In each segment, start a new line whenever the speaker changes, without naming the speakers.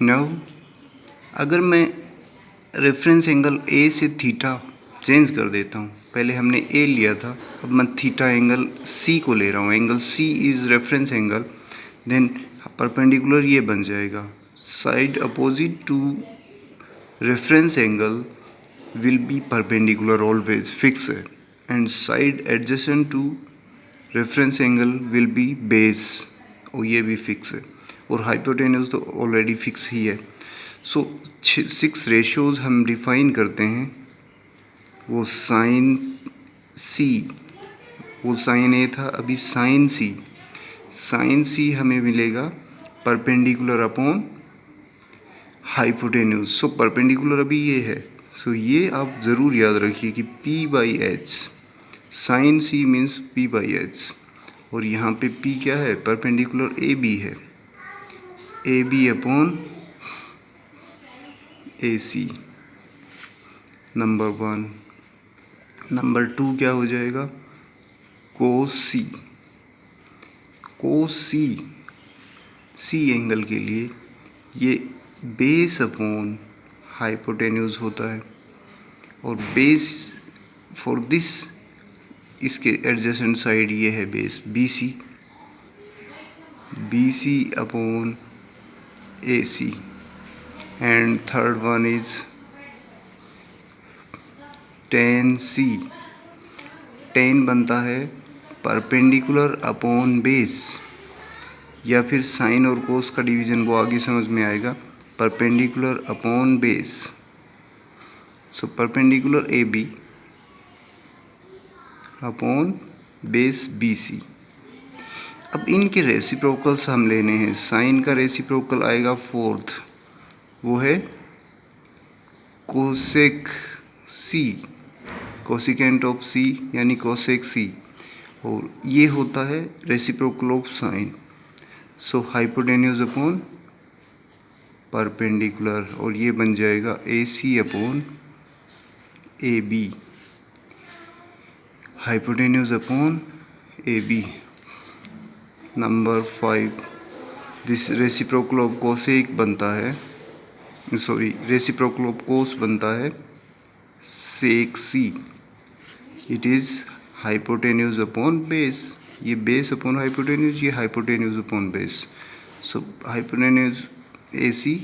Now अगर मैं reference angle A से थीटा चेंज कर देता हूँ, पहले हमने ए लिया था, अब मैं थीटा एंगल सी को ले रहा हूँ, angle C is reference angle, then perpendicular ये बन जाएगा side opposite to reference angle will be perpendicular always, fix है, and side adjacent to reference angle will be base, और ये भी फिक्स है, और हाइपोटेन्यूज तो ऑलरेडी फिक्स ही है। सो 6 रेशियोज़ हम डिफाइन करते हैं, वो साइन सी, वो साइन ए था, अभी साइन सी हमें मिलेगा perpendicular upon hypotenuse. So perpendicular अभी ये है, सो ये आप ज़रूर याद रखिए कि P/H, sign C means P/H, और यहाँ पे P क्या है, परपेंडिकुलर AB है, AB upon AC, number 1। Number 2 क्या हो जाएगा, कोस सी एंगल के लिए ये बेस अपॉन हाइपोटेन्यूज होता है, और बेस फॉर दिस, इसके एडजेसेंट साइड ये है base BC upon AC, and third one is tan बनता है परपेंडिकुलर अपॉन बेस, या फिर साइन और कोस का डिवीज़न वो आगे समझ में आएगा, perpendicular upon base. So perpendicular AB upon base BC। अब इनके रेसिप्रोकल्स हम लेने हैं, साइन का रेसिप्रोकल आएगा 4th, वो है cosec C, cosecant of C यानी कोसेक C, और ये होता है reciprocal of sine. So hypotenuse upon perpendicular, और ये बन जाएगा AC upon AB, hypotenuse upon AB। Number 5, this reciprocal of cosec बनता है, रेसिप्रोकल ऑफ कोस बनता है सेक C, it is hypotenuse upon base, ये बेस अपॉन हाइपोटेन्यूज, ये हाइपोटेन्यूज अपॉन बेस। सो हाइपोटेन्यूज AC,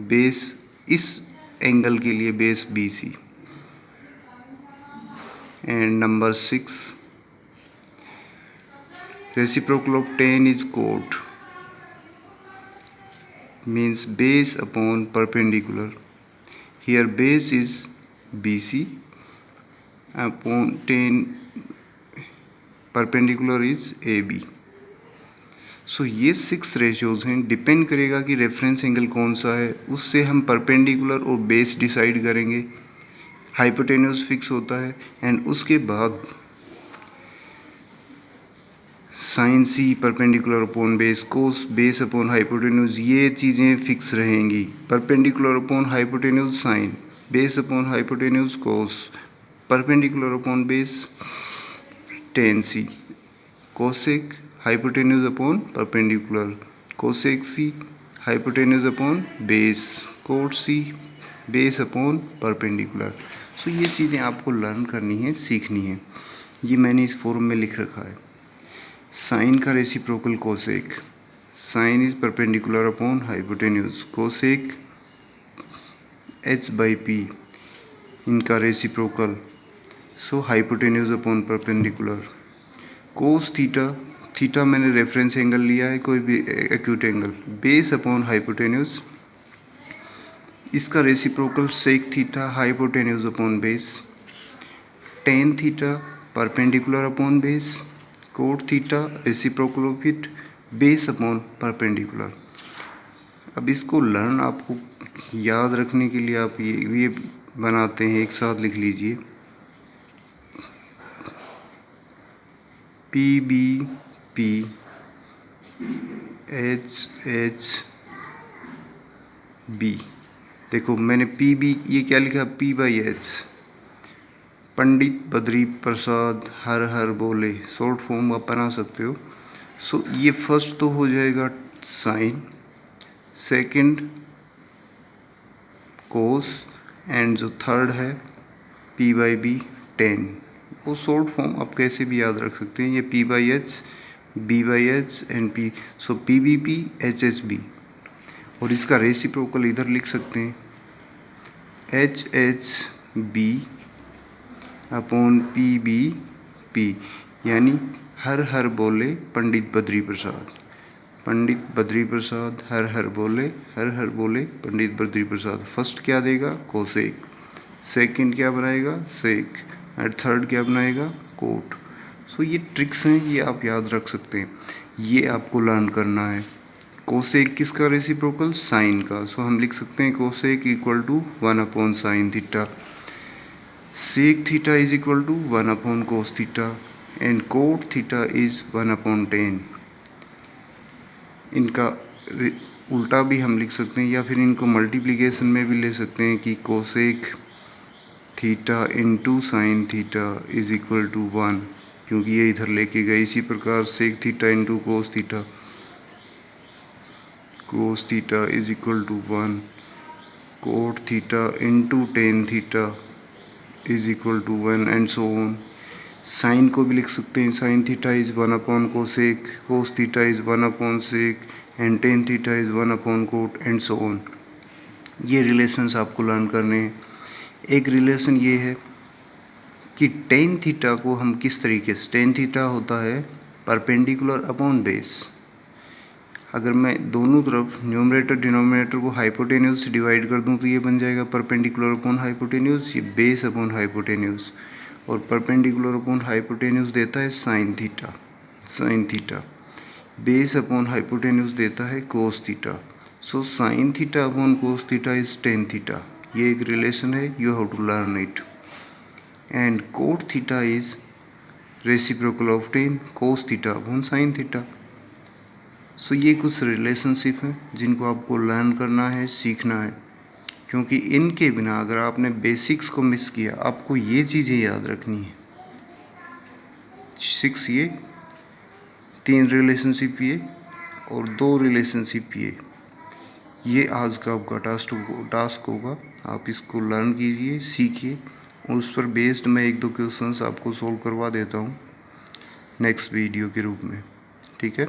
बेस इस एंगल के लिए base BC। And number 6, reciprocal of tan is cot, means base upon perpendicular. Here base is BC upon tan, perpendicular is AB. सो ये 6 ratios हैं, depend करेगा कि reference angle कौन सा है, उससे हम परपेंडिकुलर और बेस डिसाइड करेंगे, हाइपोटेन्यूज फिक्स होता है, एंड उसके बाद sine C perpendicular upon base, cos base upon hypotenuse, ये चीज़ें फिक्स रहेंगी, perpendicular upon hypotenuse sine, base upon hypotenuse cos, perpendicular upon base tan C, cosec hypotenuse upon perpendicular, cosec C hypotenuse upon base, cot C base upon perpendicular. So ये चीज़ें आपको learn करनी है, सीखनी है, ये मैंने इस फॉर्म में लिख रखा है। साइन का reciprocal cosec, sine is perpendicular upon hypotenuse, cosec H/P इनका reciprocal, so hypotenuse upon perpendicular. Cos theta मैंने रेफरेंस एंगल लिया है, कोई भी acute angle, base upon hypotenuse, इसका reciprocal sec theta hypotenuse upon base, tan theta perpendicular upon base, cot theta reciprocal of it, base upon perpendicular. अब इसको learn आपको याद रखने के लिए आप ये बनाते हैं, एक साथ लिख लीजिए, PB HHB। देखो मैंने PB ये क्या लिखा, P/H, पंडित बद्री प्रसाद हर हर बोले, शॉर्ट फॉर्म आप बना सकते हो। सो ये फर्स्ट तो हो जाएगा साइन, सेकंड कोस, एंड जो थर्ड है P/B tan। वो शॉर्ट फॉर्म आप कैसे भी याद रख सकते हैं, ये P/H, B/H and P, so PBP HHB। और इसका रेसिप्रोकल इधर लिख सकते हैं HHB अपॉन PBP, यानी हर हर बोले पंडित बद्री प्रसाद। पंडित बद्री प्रसाद हर हर बोले पंडित बद्री प्रसाद। फर्स्ट क्या देगा, कोसेक, सेकंड क्या बनाएगा, सेक, और थर्ड क्या बनाएगा, कोट। सो ये ट्रिक्स हैं, ये आप याद रख सकते हैं, ये आपको लर्न करना है। कोसेक किसका रेसिप्रोकल, साइन का। सो हम लिख सकते हैं cosec equal to 1 sine theta, sec theta is equal to 1 cos theta, and cot theta is 1/10। इनका उल्टा भी हम लिख सकते हैं, या फिर इनको मल्टीप्लिकेशन में भी ले सकते हैं कि cosec theta into sine theta is equal to 1, क्योंकि ये इधर लेके गए। इसी प्रकार sec theta into cos theta is equal to 1, cot theta into tan theta is equal to 1, and so on. Sine को भी लिख सकते हैं, साइन थीटा इज 1/कोसेक, कोस थीटा इज 1/सेक, एंड टेन थीटा इज 1/कोट, एंड सो ऑन। ये relations आपको लर्न करने हैं। एक रिलेशन ये है कि टेन थीटा को हम किस तरीके से, टेन थीटा होता है परपेंडिकुलर अपॉन बेस। अगर मैं दोनों तरफ न्यूमरेटर डिनोमिनेटर को हाइपोटेन्यूज से डिवाइड कर दूं तो ये बन जाएगा परपेंडिकुलर अपॉन हाइपोटेन्यूज, ये बेस अपॉन हाइपोटेन्यूज, और परपेंडिकुलर अपॉन हाइपोटेन्यूज देता है sine theta, base upon hypotenuse देता है cos theta. So sine theta upon cos theta is tan theta. ये एक रिलेशन है, you have to learn it. And cot theta is reciprocal of tan cos theta upon sine theta. So ये कुछ relationship हैं जिनको आपको learn करना है, सीखना है, क्योंकि इनके बिना अगर आपने बेसिक्स को मिस किया, आपको ये चीज़ें याद रखनी है। 6 ये, 3 रिलेशनशिप ये, और 2 रिलेशनशिप ये आज का आपका टास्क होगा। आप इसको लर्न कीजिए, सीखिए, उस पर बेस्ड मैं 1-2 क्वेश्चंस आपको सोल्व करवा देता हूँ नेक्स्ट वीडियो के रूप में, ठीक है।